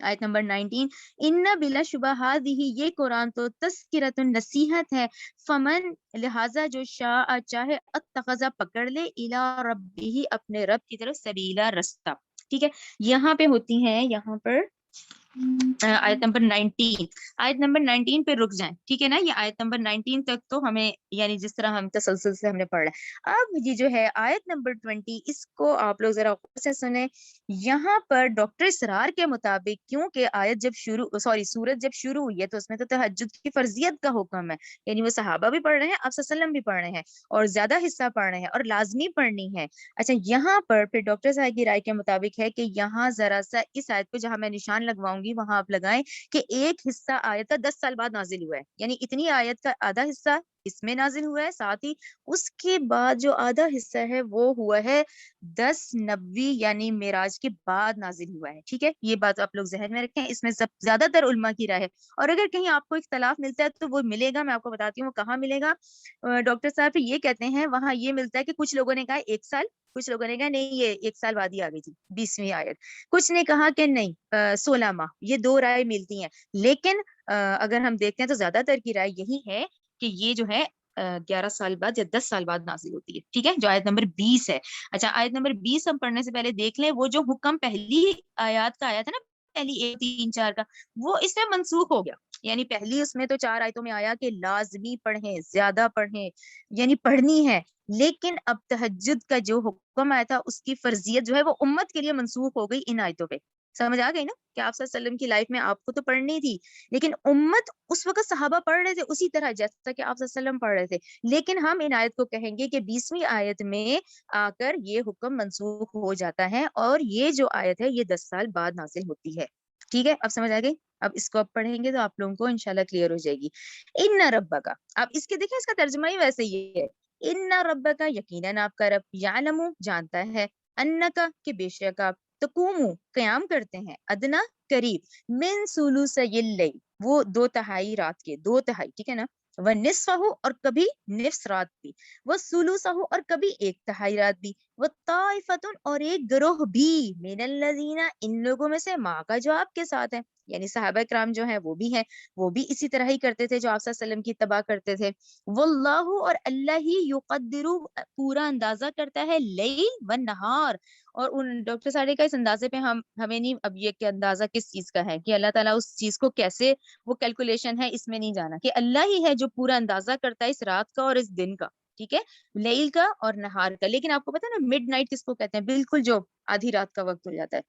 S1: آیت نمبر 19. ان بلا شبہ ہی، یہ قرآن تو تذکرۃ نصیحت ہے. فمن، لہذا جو شاء چاہے، اتخذ پکڑ لے، الی ربہ اپنے رب کی طرف، سبیلا رستہ. ٹھیک ہے، یہاں پہ ہوتی ہیں، یہاں پر آیت نمبر 19، آیت نمبر 19 پہ رک جائیں. ٹھیک ہے نا، یہ آیت نمبر 19 تک تو ہمیں یعنی جس طرح ہم تسلسل سے ہم نے پڑھا ہے. اب یہ جو ہے آیت نمبر 20، اس کو آپ لوگ ذرا غور سے سنیں. یہاں پر ڈاکٹر اسرار کے مطابق کیونکہ آیت جب سورت جب شروع ہوئی ہے تو اس میں تو تہجد کی فرضیت کا حکم ہے. یعنی وہ صحابہ بھی پڑھ رہے ہیں، آپ صلی اللہ علیہ وسلم بھی پڑھ رہے ہیں، اور زیادہ حصہ پڑھ رہے ہیں اور لازمی پڑھنی ہے. اچھا، یہاں پر پھر ڈاکٹر صاحب کی رائے کے مطابق ہے کہ یہاں ذرا سا اس آیت پہ جہاں میں نشان لگواؤں گی وہاں آپ لگائیں کہ ایک حصہ آیت کا 10 سال بعد نازل ہوا ہے. یعنی اتنی آیت کا آدھا حصہ اس میں نازل ہوا ہے، ساتھ ہی اس کے بعد جو آدھا حصہ ہے وہ ہوا ہے 10 نبوی یعنی معراج کے بعد نازل ہوا ہے. ٹھیک ہے، یہ بات آپ لوگ ذہن میں رکھیں. اس میں زیادہ تر علماء کی رائے ہے، اور اگر کہیں آپ کو اختلاف ملتا ہے تو وہ ملے گا، میں آپ کو بتاتی ہوں وہ کہاں ملے گا. ڈاکٹر صاحب یہ کہتے ہیں وہاں یہ ملتا ہے کہ کچھ لوگوں نے کہا 1 سال، کچھ لوگوں نے کہا نہیں یہ 1 سال بعد ہی آ گئی تھی 20ویں آیت، کچھ نے کہا کہ نہیں 16 ماہ. یہ دو رائے ملتی ہیں. لیکن اگر ہم دیکھتے ہیں تو زیادہ تر کی رائے یہی ہے کہ یہ جو ہے 11 سال بعد یا 10 سال بعد نازل ہوتی ہے. ٹھیک ہے، جو آیت نمبر 20 ہے. اچھا، آیت نمبر 20 ہم پڑھنے سے پہلے دیکھ لیں وہ جو حکم پہلی آیات کا آیا تھا نا، پہلی 1 3 4 کا، وہ اس میں منسوخ ہو گیا. یعنی پہلی اس میں تو 4 آیتوں میں آیا کہ لازمی پڑھیں، زیادہ پڑھیں، یعنی پڑھنی ہے. لیکن اب تہجد کا جو حکم آیا تھا اس کی فرضیت جو ہے وہ امت کے لیے منسوخ ہو گئی ان آیتوں پہ. سمجھ آ گئی نا کہ آپ صلی اللہ علیہ وسلم کی لائف میں آپ کو تو پڑھنی تھی، لیکن امت اس وقت صحابہ پڑھ رہے تھے اسی طرح جیسا کہ آپ صلی اللہ علیہ وسلم پڑھ رہے تھے. لیکن ہم ان آیت کو کہیں گے کہ 20ویں آیت میں آ کر یہ حکم منسوخ ہو جاتا ہے، اور یہ جو آیت ہے یہ 10 سال بعد نازل ہوتی ہے. ٹھیک ہے، اب سمجھ آ گئی. اب اس کو اب پڑھیں گے تو آپ لوگوں کو انشاءاللہ کلیئر ہو جائے گی. ان ربک، اب اس کے دیکھیں اس کا ترجمہ ہی ویسے ہی ہے. ان ربک، یقیناً آپ کا رب، یعلم، جانتا ہے، انکا، کہ بے شک آپ، تقوم، قیام کرتے ہیں، ادنا، قریب، من ثلثی اللیل، وہ 2/3 رات کے، 2/3. ٹھیک ہے نا، ونصفہ، اور کبھی نصف رات بھی، وثلثہ، اور کبھی 1/3 رات بھی، وطائفۃ، اور ایک گروہ بھی، من الذین، ان لوگوں میں سے، ماں کا جو آپ کے ساتھ ہے. یعنی صحابہ کرام جو ہیں وہ بھی ہیں، وہ بھی اسی طرح ہی کرتے تھے جو آپ صلی اللہ علیہ وسلم کی اتباع کرتے تھے. واللہ، اور اللہ ہی، یقدر، پورا اندازہ کرتا ہے، لیل و نہار. اور ان ڈاکٹر سارے کا اس اندازے پہ ہمیں نہیں اب یہ کہ اندازہ کس چیز کا ہے، کہ اللہ تعالیٰ اس چیز کو کیسے وہ کیلکولیشن ہے اس میں نہیں جانا، کہ اللہ ہی ہے جو پورا اندازہ کرتا ہے اس رات کا اور اس دن کا. ٹھیک ہے، لیل کا اور نہار کا. لیکن آپ کو پتا ہے نا مڈ نائٹ کس کو کہتے ہیں؟ بالکل جو آدھی رات کا وقت ہو جاتا ہے.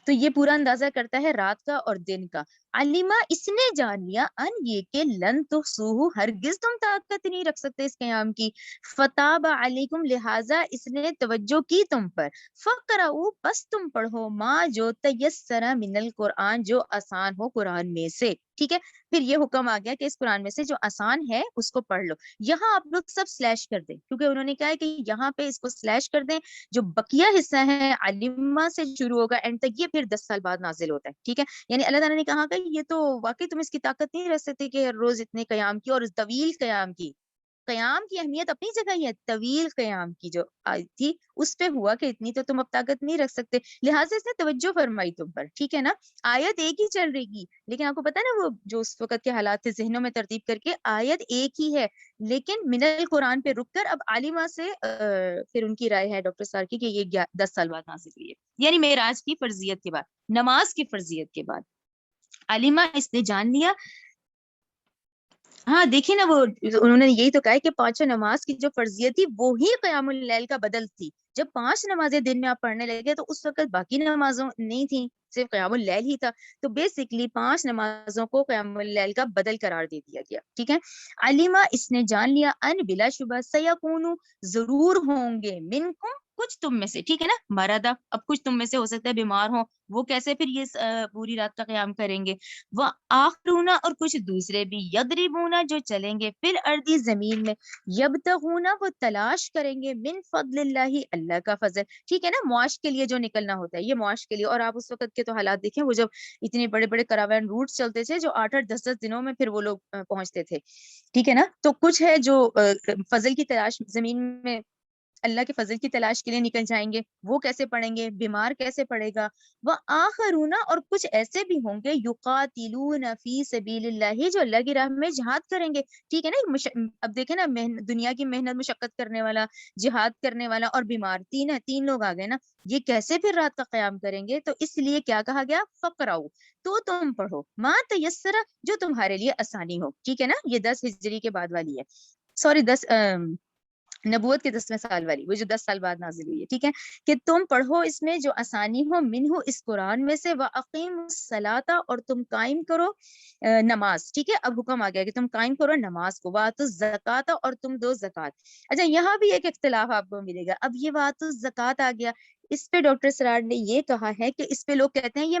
S1: تو یہ پورا اندازہ کرتا ہے رات کا اور دن کا. علیما، اس نے جان لیا، ان یہ کہ لن تحصوہ، ہرگز تم طاقت نہیں رکھ سکتے اس قیام کی. فتاب علیکم، لہذا اس نے توجہ کی تم پر. فقرؤ، بس تم پڑھو، ما، جو تیسر من القرآن، جو آسان ہو قرآن میں سے. ٹھیک ہے، پھر یہ حکم آ گیا کہ اس قرآن میں سے جو آسان ہے اس کو پڑھ لو. یہاں آپ لوگ سب سلیش کر دیں، کیونکہ انہوں نے کہا ہے کہ یہاں پہ اس کو سلیش کر دیں. جو بقیہ حصہ ہے علمہ سے شروع ہوگا اینڈ تک، یہ پھر 10 سال بعد نازل ہوتا ہے. ٹھیک ہے، یعنی اللہ تعالیٰ نے کہا کہ یہ تو واقعی تم اس کی طاقت نہیں رکھ سکتے کہ ہر روز اتنے قیام کی اور طویل قیام کی. قیام کی اہمیت اپنی جگہ ہی ہے، طویل قیام کی جو آیت تھی اس پہ ہوا کہ اتنی تو تم اب طاقت نہیں رکھ سکتے، لہٰذا اس نے توجہ فرمائی تم پر، ٹھیک ہے نا. آیت ایک ہی چل رہی گی، لیکن آپ کو پتا ہے نا وہ جو اس وقت کے حالات تھے ذہنوں میں ترتیب کر کے آیت ایک ہی ہے، لیکن من القرآن پہ رک کر اب عالمہ سے پھر ان کی رائے ہے ڈاکٹر سار کی کہ یہ 10 سال بعد نازل ہوئی ہے، یعنی معراج کی فرضیت کے بعد، نماز کی فرضیت کے بعد. عالمہ اس نے جان لیا. ہاں دیکھیے نا، وہ انہوں نے یہی تو کہا ہے کہ پانچوں نماز کی جو فرضیت تھی وہی قیام اللیل کا بدل تھی. جب 5 نمازیں دن میں آپ پڑھنے لگے تو اس وقت باقی نمازوں نہیں تھیں، صرف قیام اللیل ہی تھا. تو بیسکلی 5 نمازوں کو قیام اللیل کا بدل قرار دے دیا گیا، ٹھیک ہے. علیمہ اس نے جان لیا ان بلا شبہ سیکونو ضرور ہوں گے منکم کچھ تم میں سے، ٹھیک ہے نا. مردا اب کچھ تم میں سے ہو سکتا ہے بیمار ہوں، وہ کیسے پھر یہ پوری رات کا قیام کریں گے. وہ آخرونا اور کچھ دوسرے بھی یضربونا جو چلیں گے فی الارض زمین میں، یبتغونا وہ تلاش کریں گے من فضل اللہ اللہ کا فضل، ٹھیک ہے نا. معاش کے لیے جو نکلنا ہوتا ہے یہ معاش کے لیے. اور آپ اس وقت کے تو حالات دیکھیں، وہ جب اتنے بڑے بڑے کراوان روٹس چلتے تھے جو 8-8 10-10 دنوں میں پھر وہ لوگ پہنچتے تھے، ٹھیک ہے نا. تو کچھ ہے جو فضل کی تلاش زمین میں اللہ کے فضل کی تلاش کے لیے نکل جائیں گے، وہ کیسے پڑھیں گے، بیمار کیسے پڑے گا. وہ آخرونا اور کچھ ایسے بھی ہوں گے یقاتلون فی سبیل اللہ جو اللہ کی راہ میں جہاد کریں گے، ٹھیک ہے نا. اب دیکھیں نا، دنیا کی محنت مشقت کرنے والا، جہاد کرنے والا اور بیمار، تین لوگ آ گئے نا. یہ کیسے پھر رات کا قیام کریں گے؟ تو اس لیے کیا کہا گیا، فقراؤ تو تم پڑھو ما تیسر جو تمہارے لیے آسانی ہو، ٹھیک ہے نا. یہ 10 ہجری کے بعد والی ہے، سوری 10 نبوت کے 10ویں سال والی، وہ جو 10 سال بعد نازل ہوئی ہے، ٹھیک ہے. کہ تم پڑھو اس میں جو آسانی ہو، منہ اس قرآن میں سے، وَأَقِیمُوا الصَّلَاةَ اور تم قائم کرو نماز، ٹھیک ہے. اب حکم آ گیا کہ تم قائم کرو نماز کو، وَآتُوا الزَّکَاةَ اور تم دو زکوٰۃ. اچھا یہاں بھی ایک اختلاف آپ کو ملے گا. اب یہ وَآتُوا الزَّکَاةَ آ گیا، اس پہ ڈاکٹر سراج نے یہ کہا ہے کہ اس پہ لوگ کہتے ہیں یہ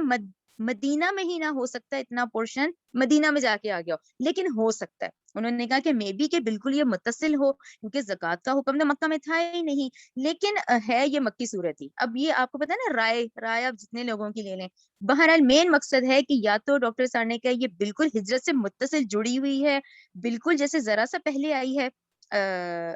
S1: مدینہ میں ہی نہ ہو سکتا، اتنا پورشن مدینہ میں جا کے آ گیا ہو، لیکن ہو سکتا ہے. انہوں نے کہا کہ مے بی کہ بالکل یہ متصل ہو، کیونکہ زکوٰۃ کا حکم تو مکہ میں تھا ہی نہیں، لیکن ہے یہ مکی صورت ہی. اب یہ آپ کو پتا ہے نا، رائے آپ جتنے لوگوں کی لے لیں، بہرحال مین مقصد ہے کہ یا تو ڈاکٹر صاحب نے کہا یہ بالکل ہجرت سے متصل جڑی ہوئی ہے، بالکل جیسے ذرا سا پہلے آئی ہے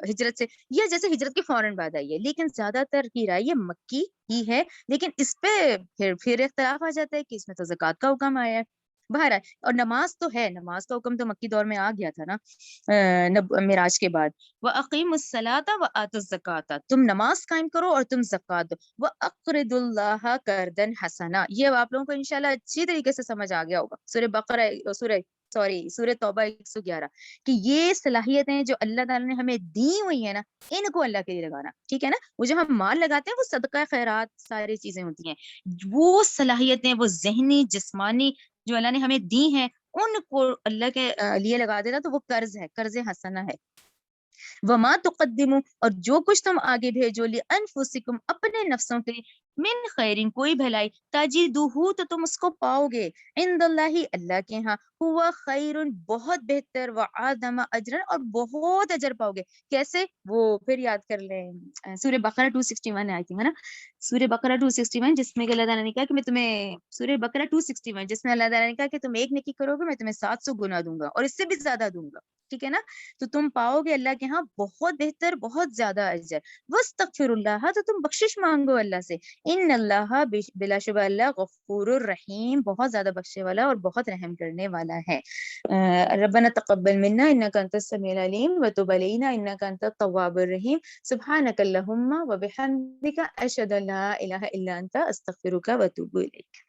S1: ہجرت سے، یا جیسے ہجرت کے فوراً بعد آئی ہے. لیکن زیادہ تر کی رائے یہ مکی ہی ہے، لیکن اس پہ پھر اختلاف آ جاتا ہے کہ اس میں تو زکوٰۃ کا حکم آیا ہے. بہرحال اور نماز تو ہے، نماز کا حکم تو مکی دور میں آ گیا تھا نا معراج کے بعد. وَأَقِیمُوا الصَّلَاةَ وَآتُوا الزَّکَاةَ تم نماز قائم کرو اور تم زکوٰۃ دو. وَأَقْرِضُوا اللَّهَ قَرْضًا حَسَنًا یہ آپ لوگوں کو انشاءاللہ اچھی طریقے سے سمجھ آ گیا ہوگا. سورہ توبہ 111 کہ یہ صلاحیتیں جو اللہ تعالیٰ نے ہمیں دی ہوئی ہیں نا، ان کو اللہ کے لیے لگانا، ٹھیک ہے نا. وہ جو ہم مال لگاتے ہیں وہ صدقہ خیرات ساری چیزیں ہوتی ہیں، وہ صلاحیتیں وہ ذہنی جسمانی جو اللہ نے ہمیں دی ہیں ان کو اللہ کے لیے لگا دینا، تو وہ قرض ہے، قرض حسنہ ہے. وما تقدموا اور جو کچھ تم آگے بھیجو لانفسکم اپنے نفسوں کے لیے، من خیرین کوئی بھلائی، تجدوہ تو تم اس کو پاؤ گے، عند اللہ اللہ کے ہاں، ہوا خیر بہت بہتر، وعظم اجرا اور بہت اجر پاؤ گے. کیسے؟ وہ پھر یاد کر لیں سورہ بقرہ 261 آئی تھی نا، سورہ بقرہ 261 جس میں کہ اللہ تعالیٰ نے کہا کہ میں تمہیں، سورہ بقرہ 261 جس میں اللہ تعالیٰ نے کہا کہ تم ایک نیکی کرو گے میں تمہیں 700 گنا دوں گا اور اس سے بھی زیادہ دوں گا، ٹھیک ہے نا. تو تم پاؤ گے اللہ کے ہاں بہت بہتر، بہت زیادہ اجر. وَاسْتَغْفِرُ اللَّهَ تو تم بخشش مانگو اللہ سے، ان اللہ بلا شبہ اللہ غفور الرحیم بہت زیادہ بخشے والا اور بہت رحم کرنے والا ہے. ربنا تقبل منا انک انت السمیع العلیم وتب علینا انک انت التواب الرحیم. سبحانک اللہم وبحمدک اشہد ان لا الہ الا انت استغفرک واتوب الیک.